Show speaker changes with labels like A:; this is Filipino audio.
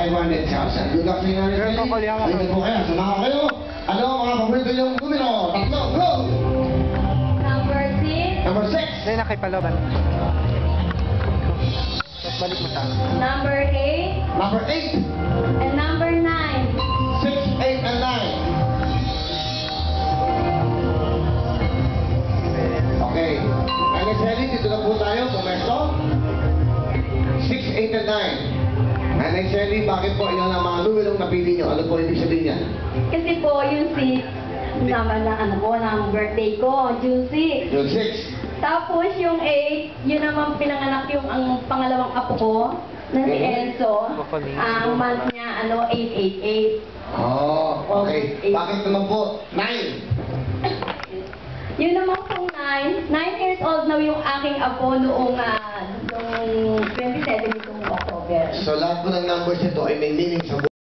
A: 500,000. Good luck sa inyo. Halika po kayo. Sumama kayo. Ano ang mga paborito niyong numero? Tatlo. Go!
B: Number 6.
A: Number 6.
C: Hindi na kay Paloban. Tapos balik mo sa akin.
B: Number 8.
A: Number 8.
B: And number 9.
A: 6, 8, and 9. Okay. Nanay Sally, dito na po tayo. Pumesto. 6, 8, and 9. Nanay Sally, bakit po ilan ang mga numerong napili niyo? Ano po ibig sabihin niya?
B: Kasi po yung 6 naman ng ano ko, ng birthday ko, June 6.
A: Yung 6.
B: Tapos yung 8, yun naman pinanganak yung ang pangalawang apo ko, na si Enzo. Ang month niya, 888.
A: Oh, okay. Bakit naman po 9?
B: Yun naman pong 9 years old na yung aking apo noong 27 nitong October.
A: So lahat po ng numbers nito ay may meaning sa